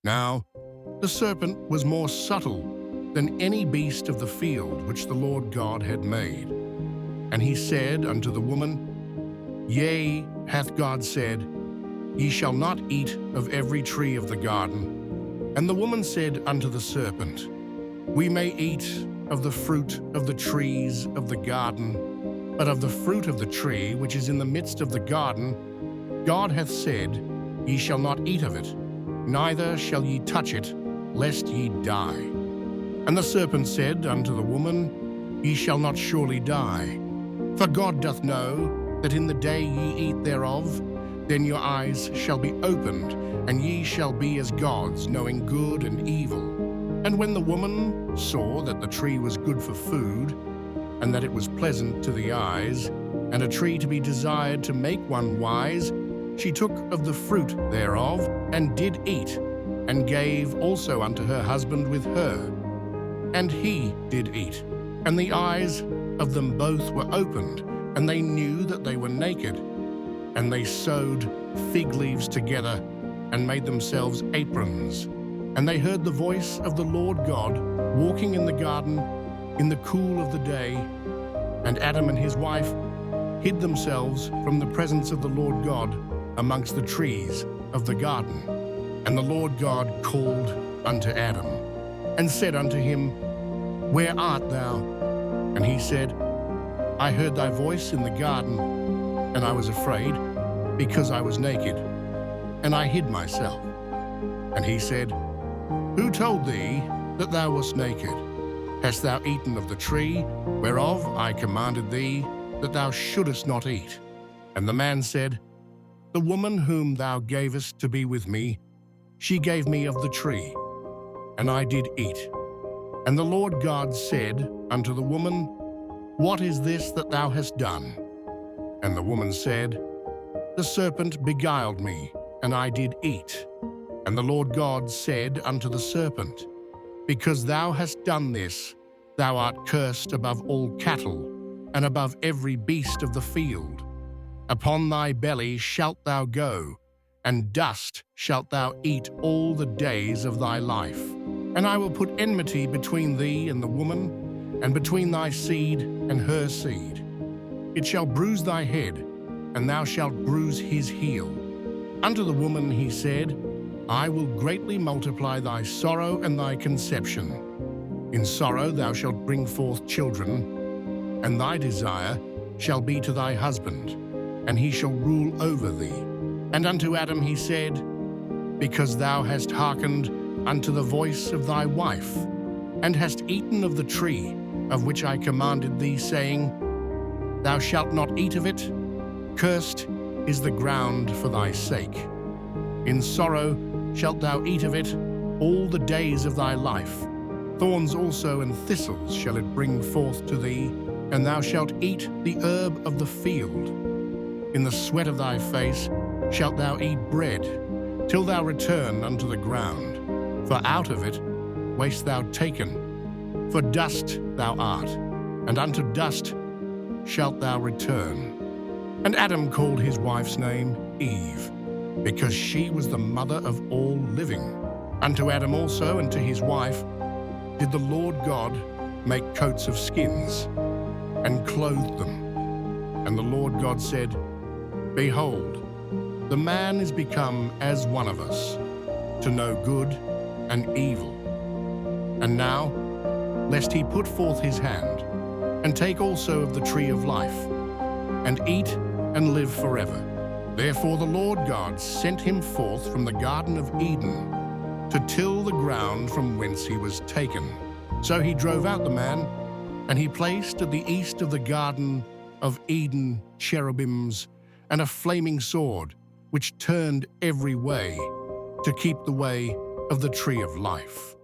Now the serpent was more subtle than any beast of the field which the Lord God had made. And he said unto the woman, Yea, hath God said, Ye shall not eat of every tree of the garden. And the woman said unto the serpent, We may eat of the fruit of the trees of the garden, but of the fruit of the tree which is in the midst of the garden, God hath said, Ye shall not eat of it, neither shall ye touch it, lest ye die. And the serpent said unto the woman, Ye shall not surely die. For God doth know that in the day ye eat thereof, then your eyes shall be opened, and ye shall be as gods, knowing good and evil. And when the woman saw that the tree was good for food, and that it was pleasant to the eyes, and a tree to be desired to make one wise, she took of the fruit thereof, and did eat, and gave also unto her husband with her. And he did eat. And the eyes of them both were opened, and they knew that they were naked. And they sewed fig leaves together, and made themselves aprons. And they heard the voice of the Lord God walking in the garden in the cool of the day. And Adam and his wife hid themselves from the presence of the Lord God amongst the trees of the garden. And the Lord God called unto Adam, and said unto him, Where art thou? And he said, I heard thy voice in the garden, and I was afraid, because I was naked, and I hid myself. And he said, Who told thee that thou wast naked? Hast thou eaten of the tree, whereof I commanded thee that thou shouldest not eat? And the man said, The woman whom thou gavest to be with me, she gave me of the tree, and I did eat. And the Lord God said unto the woman, What is this that thou hast done? And the woman said, The serpent beguiled me, and I did eat. And the Lord God said unto the serpent, Because thou hast done this, thou art cursed above all cattle, and above every beast of the field. Upon thy belly shalt thou go, and dust shalt thou eat all the days of thy life. And I will put enmity between thee and the woman, and between thy seed and her seed. It shall bruise thy head, and thou shalt bruise his heel. Unto the woman he said, I will greatly multiply thy sorrow and thy conception. In sorrow thou shalt bring forth children, and thy desire shall be to thy husband, and he shall rule over thee. And unto Adam he said, Because thou hast hearkened unto the voice of thy wife, and hast eaten of the tree of which I commanded thee, saying, Thou shalt not eat of it, cursed is the ground for thy sake. In sorrow shalt thou eat of it all the days of thy life. Thorns also and thistles shall it bring forth to thee, and thou shalt eat the herb of the field. In the sweat of thy face shalt thou eat bread, till thou return unto the ground. For out of it wast thou taken, for dust thou art, and unto dust shalt thou return. And Adam called his wife's name Eve, because she was the mother of all living. Unto Adam also and to his wife did the Lord God make coats of skins, and clothed them. And the Lord God said, Behold, the man is become as one of us, to know good and evil. And now, lest he put forth his hand, and take also of the tree of life, and eat and live forever. Therefore the Lord God sent him forth from the Garden of Eden, to till the ground from whence he was taken. So he drove out the man, and he placed at the east of the Garden of Eden cherubims, and a flaming sword, which turned every way, to keep the way of the tree of life.